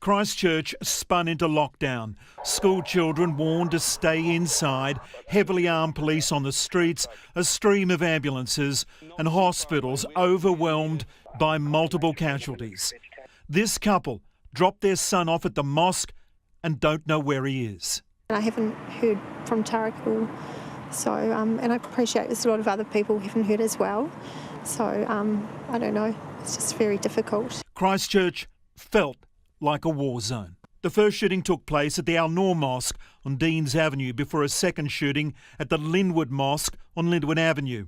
Christchurch spun into lockdown. School children warned to stay inside, heavily armed police on the streets, a stream of ambulances, and hospitals overwhelmed by multiple casualties. This couple dropped their son off at the mosque and don't know where he is. I haven't heard from Tarakul, so and I appreciate there's a lot of other people who haven't heard as well. So I don't know, it's just very difficult. Christchurch felt like a war zone. The first shooting took place at the Al Noor Mosque on Deans Avenue before a second shooting at the Linwood Mosque on Linwood Avenue.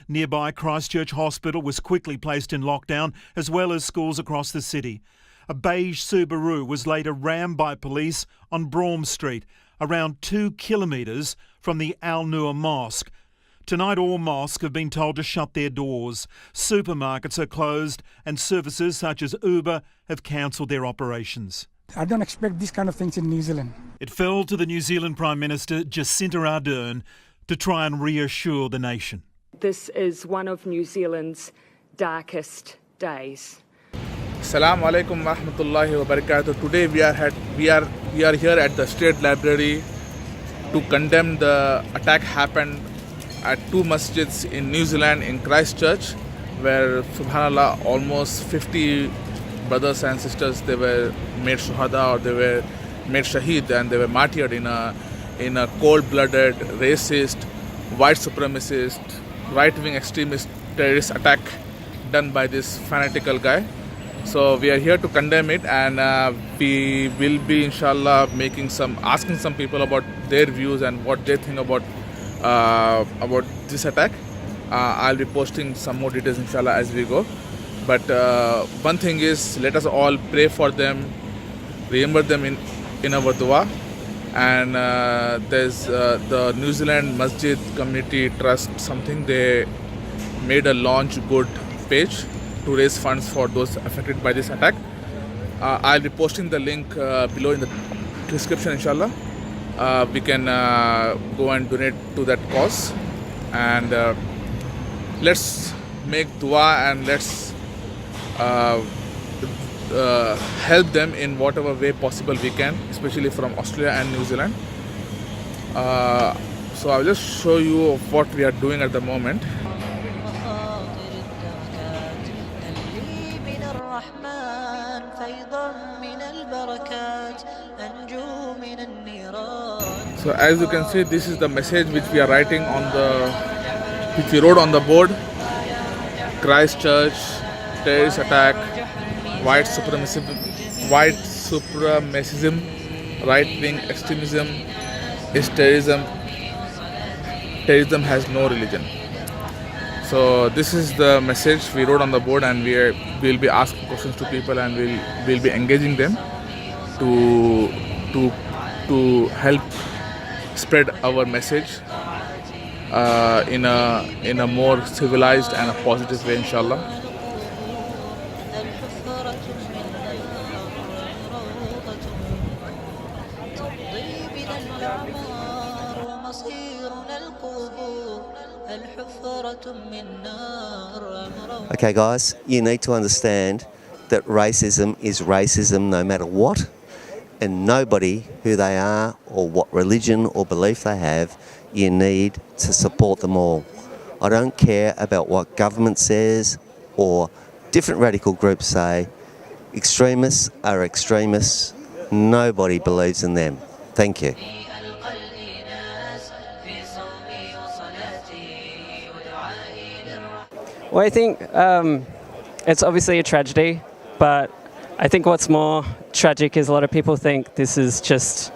Nearby Christchurch Hospital was quickly placed in lockdown, as well as schools across the city. A beige Subaru was later rammed by police on Brougham Street, around 2 kilometres from the Al Noor Mosque. Tonight all mosques have been told to shut their doors. Supermarkets are closed and services such as Uber have cancelled their operations. I don't expect these kind of things in New Zealand. It fell to the New Zealand Prime Minister Jacinda Ardern to try and reassure the nation. This is one of New Zealand's darkest days. Assalamu alaikum wa rahmatullahi wa barakatuh. Today we are here at the State Library to condemn the attack happened at 2 masjids in New Zealand, in Christchurch, where subhanallah almost 50 brothers and sisters, they were made shuhada, or they were made shaheed, and they were martyred in a cold-blooded, racist, white supremacist, right-wing extremist terrorist attack done by this fanatical guy. So we are here to condemn it, and we will be inshallah asking some people about their views and what they think about this attack. I'll be posting some more details inshallah as we go. But one thing is, let us all pray for them, remember them in our dua. And there's the New Zealand Masjid Community Trust, something, they made a Launch Good page to raise funds for those affected by this attack. I'll be posting the link below in the description inshallah. We can go and donate to that cause, and let's make dua and let's help them in whatever way possible we can, especially from Australia and New Zealand. So I'll just show you what we are doing at the moment. So as you can see, this is the message which we are writing which we wrote on the board. Christchurch terrorist attack, white supremacism, right-wing extremism is terrorism. Terrorism has no religion. So this is the message we wrote on the board, and we'll be asking questions to people, and we'll be engaging them to help spread our message in a more civilized and a positive way, inshallah. Okay guys, you need to understand that racism is racism no matter what, and nobody, who they are or what religion or belief they have, you need to support them all. I don't care about what government says or different radical groups say. Extremists are extremists. Nobody believes in them. Thank you. Well, I think it's obviously a tragedy, but I think what's more tragic is a lot of people think this is just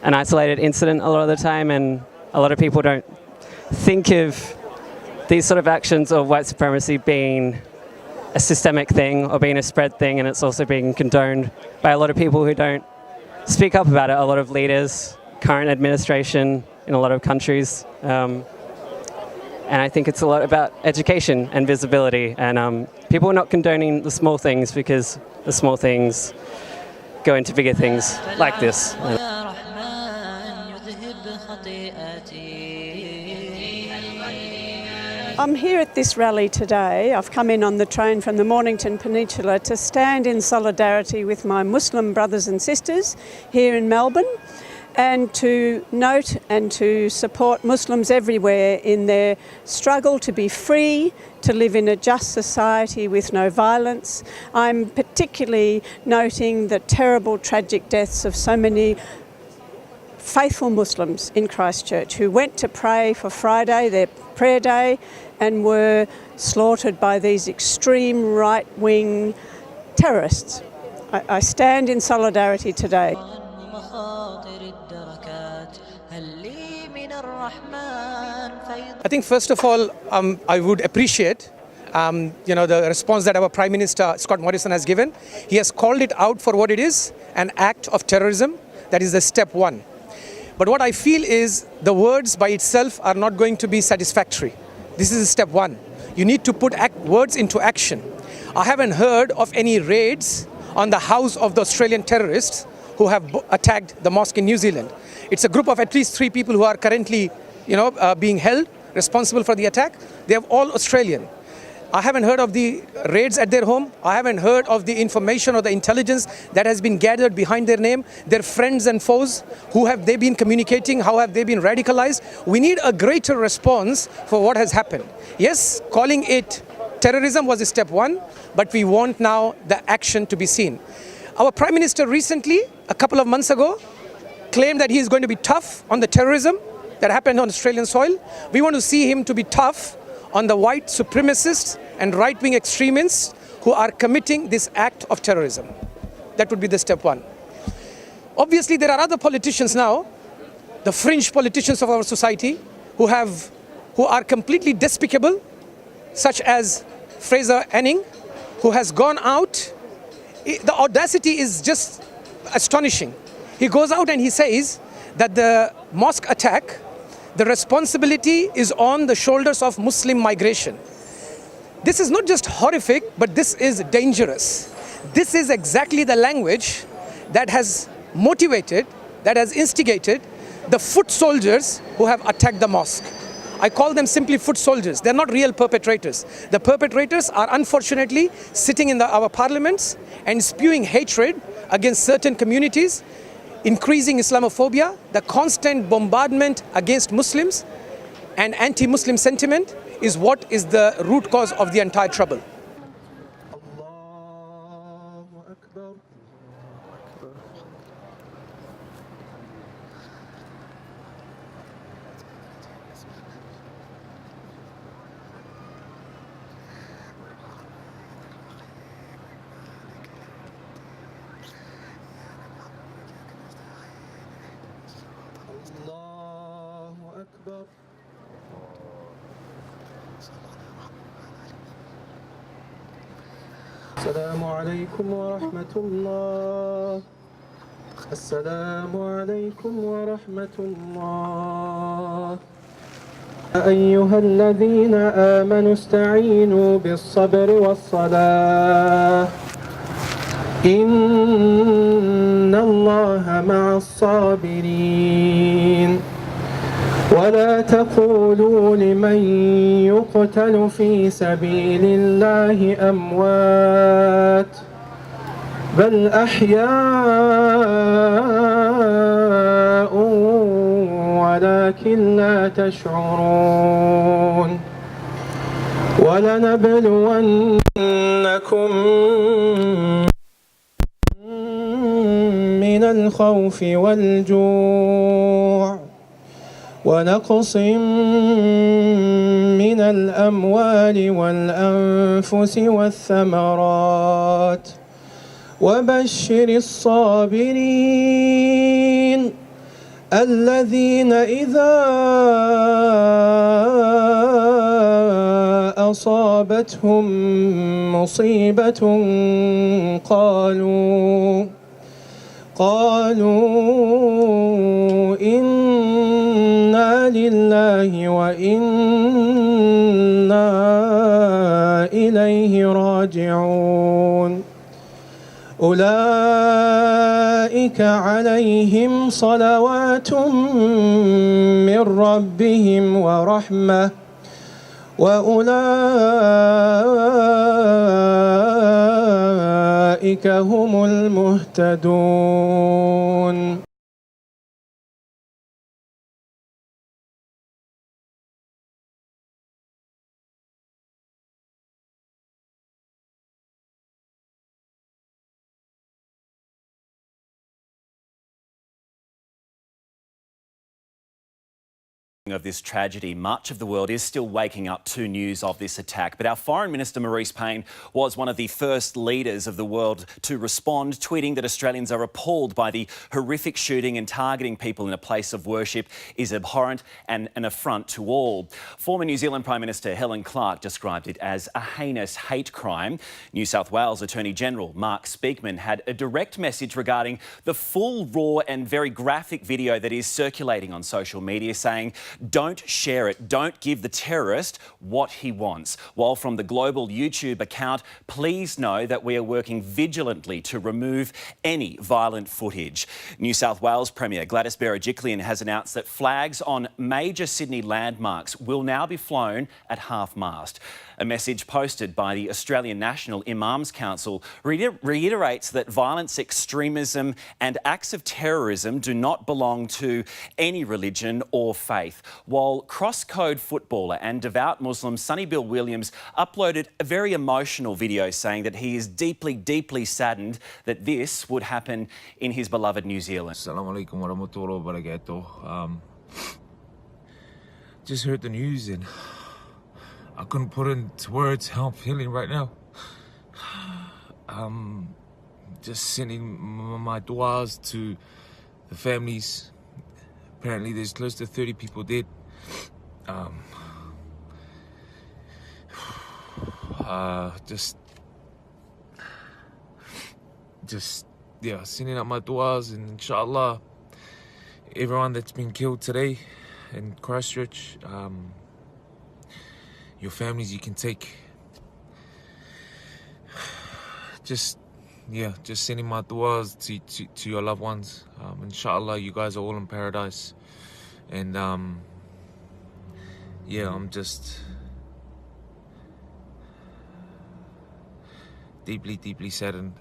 an isolated incident a lot of the time, and a lot of people don't think of these sort of actions of white supremacy being a systemic thing or being a spread thing, and it's also being condoned by a lot of people who don't speak up about it. A lot of leaders, current administration in a lot of countries. And I think it's a lot about education and visibility, and people are not condoning the small things, because the small things go into bigger things like this. I'm here at this rally today. I've come in on the train from the Mornington Peninsula to stand in solidarity with my Muslim brothers and sisters here in Melbourne, and to note and to support Muslims everywhere in their struggle to be free, to live in a just society with no violence. I'm particularly noting the terrible, tragic deaths of so many faithful Muslims in Christchurch who went to pray for Friday, their prayer day, and were slaughtered by these extreme right-wing terrorists. I stand in solidarity today. I think first of all, I would appreciate the response that our Prime Minister Scott Morrison has given. He has called it out for what it is, an act of terrorism. That is the step one. But what I feel is the words by itself are not going to be satisfactory. This is step one. You need to put words into action. I haven't heard of any raids on the house of the Australian terrorists who have attacked the mosque in New Zealand. It's a group of at least 3 people who are currently being held responsible for the attack. They are all Australian. I haven't heard of the raids at their home. I haven't heard of the information or the intelligence that has been gathered behind their name, their friends and foes. Who have they been communicating? How have they been radicalized? We need a greater response for what has happened. Yes, calling it terrorism was step one, but we want now the action to be seen. Our Prime Minister recently, a couple of months ago, claimed that he is going to be tough on the terrorism that happened on Australian soil. We want to see him to be tough on the white supremacists and right-wing extremists who are committing this act of terrorism. That would be the step one. Obviously, there are other politicians now, the fringe politicians of our society, who are completely despicable, such as Fraser Anning, who has gone out. The audacity is just astonishing. He goes out and he says that the mosque attack, the responsibility is on the shoulders of Muslim migration. This is not just horrific, but this is dangerous. This is exactly the language that has motivated, that has instigated the foot soldiers who have attacked the mosque. I call them simply foot soldiers. They're not real perpetrators. The perpetrators are unfortunately sitting in our parliaments and spewing hatred against certain communities, increasing Islamophobia, the constant bombardment against Muslims and anti-Muslim sentiment is what is the root cause of the entire trouble. السلام عليكم ورحمة الله. السلام عليكم ورحمة الله. أيها الذين آمنوا استعينوا بالصبر والصلاة إن الله مع الصابرين. ولا تقولوا لمن يقتل في سبيل الله أموات بل أحياء ولكن لا تشعرون. ولنبلونكم من الخوف والجوع ونقص من الأموال والأنفس والثمرات وبشر الصابرين الذين إذا أصابتهم مصيبة قالوا إنا لله وإنا إليه راجعون. أولئك عليهم صلوات من ربهم ورحمة وأولئك هم المهتدون. Of this tragedy, much of the world is still waking up to news of this attack. But our Foreign Minister Marise Payne was one of the first leaders of the world to respond, tweeting that Australians are appalled by the horrific shooting, and targeting people in a place of worship is abhorrent and an affront to all. Former New Zealand Prime Minister Helen Clark described it as a heinous hate crime. New South Wales Attorney General Mark Speakman had a direct message regarding the full, raw and very graphic video that is circulating on social media, saying, "Don't share it. Don't give the terrorist what he wants." While from the global YouTube account, "Please know that we are working vigilantly to remove any violent footage." New South Wales Premier Gladys Berejiklian has announced that flags on major Sydney landmarks will now be flown at half-mast. A message posted by the Australian National Imams Council reiterates that violence, extremism and acts of terrorism do not belong to any religion or faith. While cross-code footballer and devout Muslim Sonny Bill Williams uploaded a very emotional video saying that he is deeply, deeply saddened that this would happen in his beloved New Zealand. Assalamu alaikum wa rahmatullahi wa barakatuh. Just heard the news and I couldn't put into words how I'm feeling right now. Just sending my du'as to the families. Apparently there's close to 30 people dead. Yeah, sending out my du'as, and inshallah, everyone that's been killed today in Christchurch, your families, you can take. Just sending my du'as to your loved ones. Inshallah, you guys are all in paradise. And yeah, I'm just deeply, deeply saddened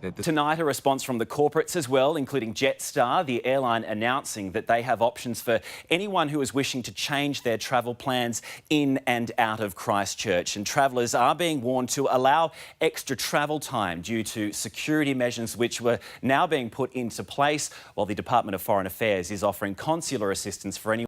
that Tonight, a response from the corporates as well, including Jetstar, the airline, announcing that they have options for anyone who is wishing to change their travel plans in and out of Christchurch. And travellers are being warned to allow extra travel time due to security measures which were now being put into place, while the Department of Foreign Affairs is offering consular assistance for anyone